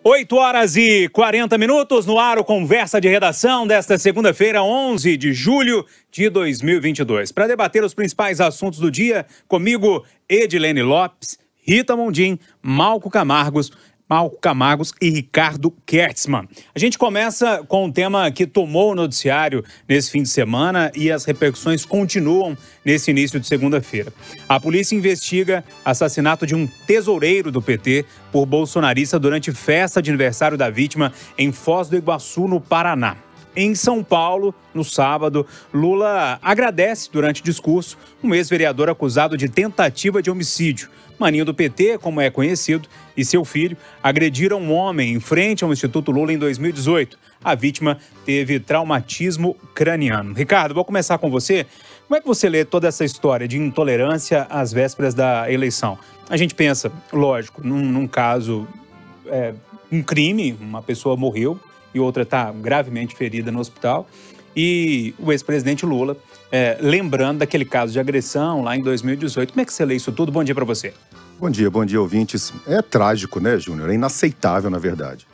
8h40 no ar, o Conversa de Redação desta segunda-feira, 11 de julho de 2022. Para debater os principais assuntos do dia, comigo, Edilene Lopes, Rita Mondim, Malco Camargos e Ricardo Kertzmann. A gente começa com um tema que tomou o noticiário nesse fim de semana e as repercussões continuam nesse início de segunda-feira. A polícia investiga assassinato de um tesoureiro do PT por bolsonarista durante festa de aniversário da vítima em Foz do Iguaçu, no Paraná. Em São Paulo, no sábado, Lula agradece durante discurso um ex-vereador acusado de tentativa de homicídio. Maninho do PT, como é conhecido, e seu filho agrediram um homem em frente ao Instituto Lula em 2018. A vítima teve traumatismo craniano. Ricardo, vou começar com você. Como é que você lê toda essa história de intolerância às vésperas da eleição? A gente pensa, lógico, num caso, um crime, uma pessoa morreu e outra está gravemente ferida no hospital. E o ex-presidente Lula, lembrando daquele caso de agressão lá em 2018. Como é que você lê isso tudo? Bom dia para você. Bom dia, ouvintes. É trágico, né, Júnior? É inaceitável, na verdade.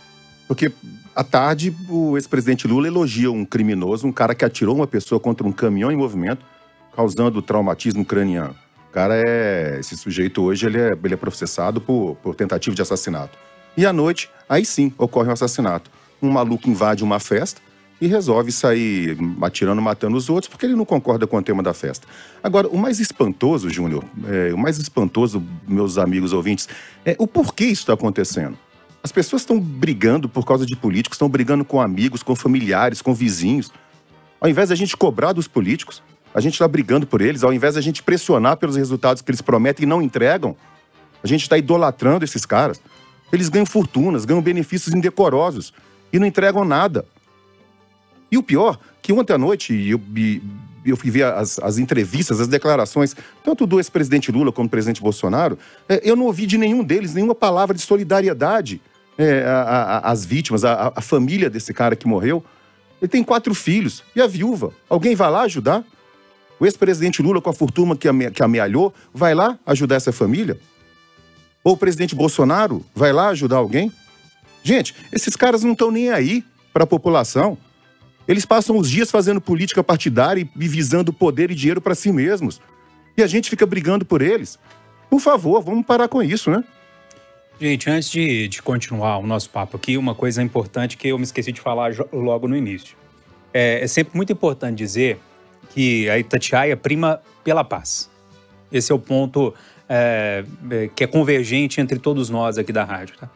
Porque, à tarde, o ex-presidente Lula elogia um criminoso, um cara que atirou uma pessoa contra um caminhão em movimento, causando traumatismo craniano. O cara esse sujeito hoje, ele é processado por tentativa de assassinato. E à noite, aí sim, ocorre um assassinato. Um maluco invade uma festa e resolve sair atirando, matando os outros, porque ele não concorda com o tema da festa. Agora, o mais espantoso, Júnior, meus amigos ouvintes, é o porquê isso está acontecendo. As pessoas estão brigando por causa de políticos, estão brigando com amigos, com familiares, com vizinhos. Ao invés da gente cobrar dos políticos, a gente está brigando por eles, ao invés da gente pressionar pelos resultados que eles prometem e não entregam, a gente está idolatrando esses caras. Eles ganham fortunas, ganham benefícios indecorosos e não entregam nada. E o pior, que ontem à noite eu fui ver as entrevistas, as declarações, tanto do ex-presidente Lula como do presidente Bolsonaro, eu não ouvi de nenhum deles nenhuma palavra de solidariedade às vítimas, à família desse cara que morreu. Ele tem 4 filhos, e a viúva? Alguém vai lá ajudar? O ex-presidente Lula, com a fortuna que amealhou, vai lá ajudar essa família? Ou o presidente Bolsonaro vai lá ajudar alguém? Gente, esses caras não estão nem aí para a população. Eles passam os dias fazendo política partidária e visando poder e dinheiro para si mesmos. E a gente fica brigando por eles. Por favor, vamos parar com isso, né? Gente, antes de continuar o nosso papo aqui, uma coisa importante que eu me esqueci de falar logo no início. É sempre muito importante dizer que a Itatiaia prima pela paz. Esse é o ponto que é convergente entre todos nós aqui da rádio, tá?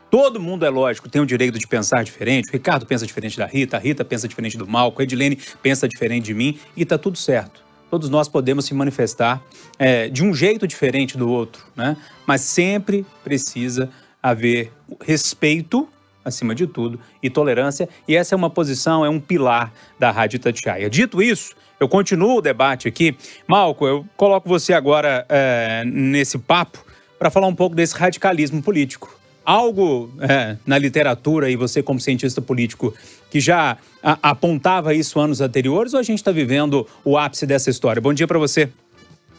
Todo mundo, é lógico, tem o direito de pensar diferente. O Ricardo pensa diferente da Rita, a Rita pensa diferente do Malco, a Edilene pensa diferente de mim e tá tudo certo. Todos nós podemos se manifestar de um jeito diferente do outro, né? Mas sempre precisa haver respeito, acima de tudo, e tolerância. E essa é uma posição, é um pilar da Rádio Itatiaia. Dito isso, eu continuo o debate aqui. Malco, eu coloco você agora nesse papo para falar um pouco desse radicalismo político. Algo na literatura, e você como cientista político, que já apontava isso anos anteriores, ou a gente está vivendo o ápice dessa história? Bom dia para você.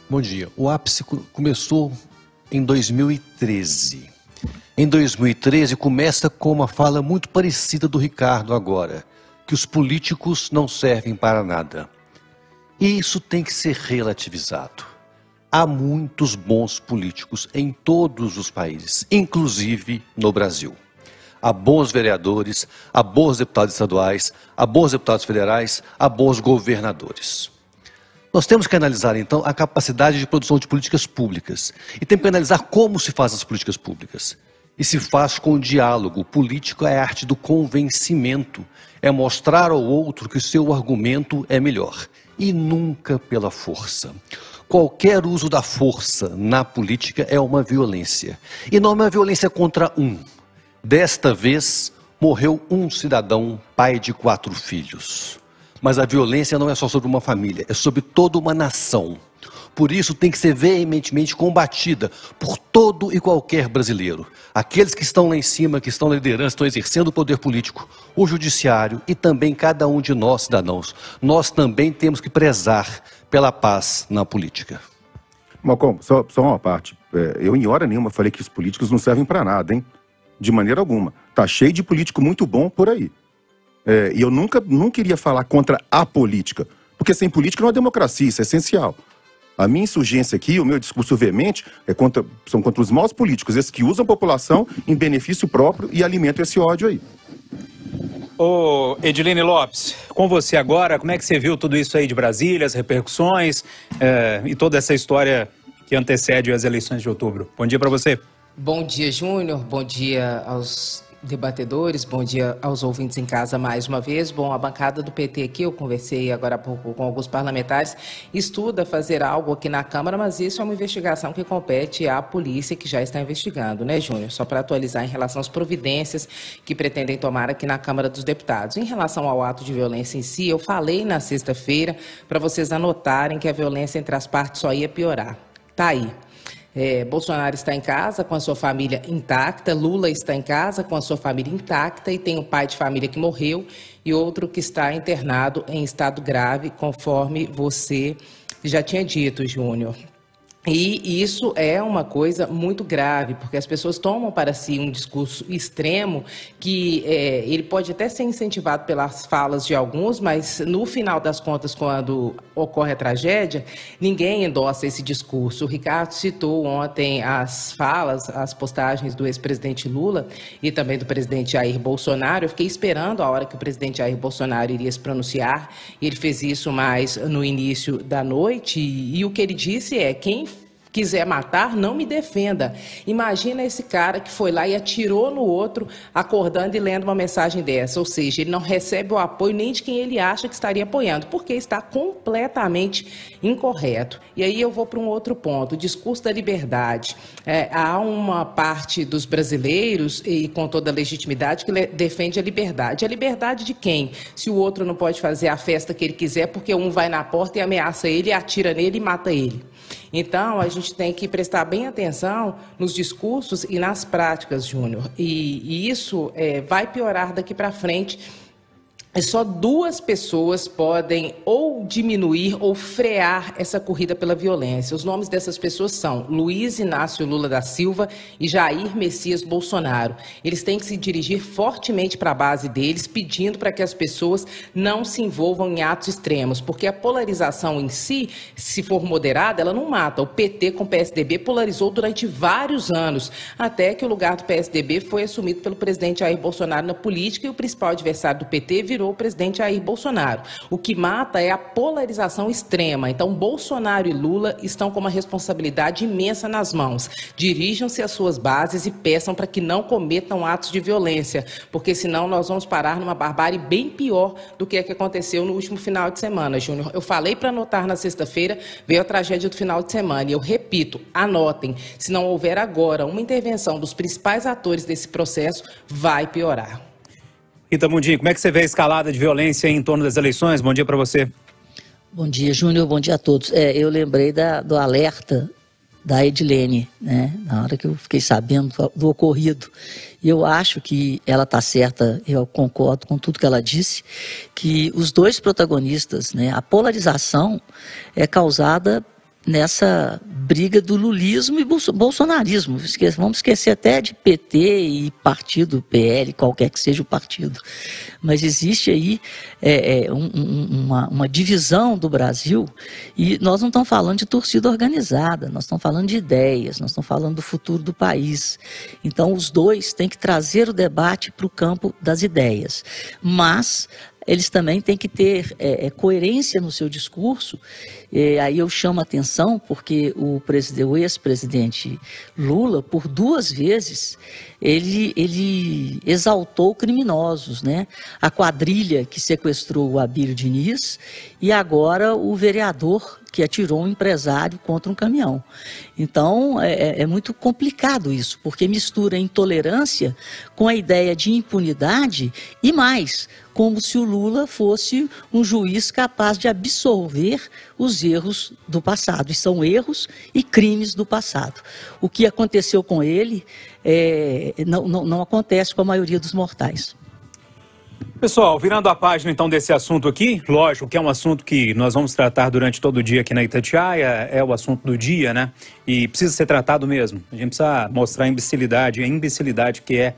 Bom dia. O ápice começou em 2013. Em 2013 começa com uma fala muito parecida do Ricardo agora, que os políticos não servem para nada. E isso tem que ser relativizado. Há muitos bons políticos em todos os países, inclusive no Brasil. Há bons vereadores, há bons deputados estaduais, há bons deputados federais, há bons governadores. Nós temos que analisar, então, a capacidade de produção de políticas públicas. E temos que analisar como se faz as políticas públicas. E se faz com diálogo. Político é a arte do convencimento. É mostrar ao outro que o seu argumento é melhor. E nunca pela força. Qualquer uso da força na política é uma violência. E não é uma violência contra um. Desta vez, morreu um cidadão, pai de 4 filhos. Mas a violência não é só sobre uma família, é sobre toda uma nação. Por isso tem que ser veementemente combatida por todo e qualquer brasileiro. Aqueles que estão lá em cima, que estão na liderança, estão exercendo o poder político, o judiciário e também cada um de nós, cidadãos. Nós também temos que prezar pela paz na política. Malcolm, só uma parte. Eu em hora nenhuma falei que os políticos não servem para nada, hein? de maneira alguma. Tá cheio de político muito bom por aí. E eu nunca iria falar contra a política, porque sem política não há democracia, isso é essencial. A minha insurgência aqui, o meu discurso veemente, são contra os maus políticos, esses que usam a população em benefício próprio e alimentam esse ódio aí. Ô, Edilene Lopes, com você agora, como é que você viu tudo isso aí de Brasília, as repercussões e toda essa história que antecede as eleições de outubro? Bom dia para você. Bom dia, Júnior. Bom dia aos debatedores, bom dia aos ouvintes em casa mais uma vez. Bom, a bancada do PT aqui, eu conversei agora há pouco com alguns parlamentares, estuda fazer algo aqui na Câmara, mas isso é uma investigação que compete à polícia, que já está investigando, né, Júnior? Só para atualizar em relação às providências que pretendem tomar aqui na Câmara dos Deputados. Em relação ao ato de violência em si, eu falei na sexta-feira para vocês anotarem que a violência entre as partes só ia piorar. Tá aí. Bolsonaro está em casa com a sua família intacta, Lula está em casa com a sua família intacta e tem um pai de família que morreu e outro que está internado em estado grave, conforme você já tinha dito, Júnior. E isso é uma coisa muito grave, porque as pessoas tomam para si um discurso extremo que ele pode até ser incentivado pelas falas de alguns, mas no final das contas, quando ocorre a tragédia, ninguém endossa esse discurso. O Ricardo citou ontem as falas, as postagens do ex-presidente Lula e também do presidente Jair Bolsonaro. Eu fiquei esperando a hora que o presidente Jair Bolsonaro iria se pronunciar, e ele fez isso mais no início da noite, e o que ele disse é: quem quiser matar, não me defenda. Imagina esse cara que foi lá e atirou no outro, acordando e lendo uma mensagem dessa. Ou seja, ele não recebe o apoio nem de quem ele acha que estaria apoiando, porque está completamente incorreto. E aí eu vou para um outro ponto, o discurso da liberdade. Há uma parte dos brasileiros, e com toda a legitimidade, que defende a liberdade. A liberdade de quem? Se o outro não pode fazer a festa que ele quiser, porque um vai na porta e ameaça ele, atira nele e mata ele. Então, a gente tem que prestar bem atenção nos discursos e nas práticas, Júnior. E isso vai piorar daqui para frente. Só duas pessoas podem ou diminuir ou frear essa corrida pela violência. Os nomes dessas pessoas são Luiz Inácio Lula da Silva e Jair Messias Bolsonaro. Eles têm que se dirigir fortemente para a base deles, pedindo para que as pessoas não se envolvam em atos extremos, porque a polarização em si, se for moderada, ela não mata. O PT com o PSDB polarizou durante vários anos, até que o lugar do PSDB foi assumido pelo presidente Jair Bolsonaro na política e o principal adversário do PT virou o presidente Jair Bolsonaro. O que mata é a polarização extrema. Então, Bolsonaro e Lula estão com uma responsabilidade imensa nas mãos. Dirijam-se às suas bases e peçam para que não cometam atos de violência, porque senão nós vamos parar numa barbárie bem pior do que a que aconteceu no último final de semana, Júnior. Eu falei para anotar na sexta-feira, veio a tragédia do final de semana, e eu repito, anotem, se não houver agora uma intervenção dos principais atores desse processo, vai piorar. Rita Mundim, como é que você vê a escalada de violência em torno das eleições? Bom dia para você. Bom dia, Júnior. Bom dia a todos. Eu lembrei do alerta da Edilene, né? Na hora que eu fiquei sabendo do ocorrido. E eu acho que ela está certa, eu concordo com tudo que ela disse, que os dois protagonistas, né? A polarização é causada nessa briga do lulismo e bolsonarismo. Vamos esquecer até de PT e partido, PL, qualquer que seja o partido. Mas existe aí uma divisão do Brasil, e nós não estamos falando de torcida organizada, nós estamos falando de ideias, nós estamos falando do futuro do país. Então, os dois têm que trazer o debate para o campo das ideias. Mas eles também têm que ter coerência no seu discurso. Aí eu chamo a atenção porque o ex-presidente Lula, por 2 vezes, ele exaltou criminosos, né? A quadrilha que sequestrou o Abílio Diniz e agora o vereador que atirou um empresário contra um caminhão. Então, é muito complicado isso, porque mistura intolerância com a ideia de impunidade e mais, como se o Lula fosse um juiz capaz de absolver os erros do passado. E são erros e crimes do passado. O que aconteceu com ele não acontece com a maioria dos mortais. Pessoal, virando a página então desse assunto aqui, lógico que é um assunto que nós vamos tratar durante todo o dia aqui na Itatiaia, é o assunto do dia, né? E precisa ser tratado mesmo. A gente precisa mostrar a imbecilidade que é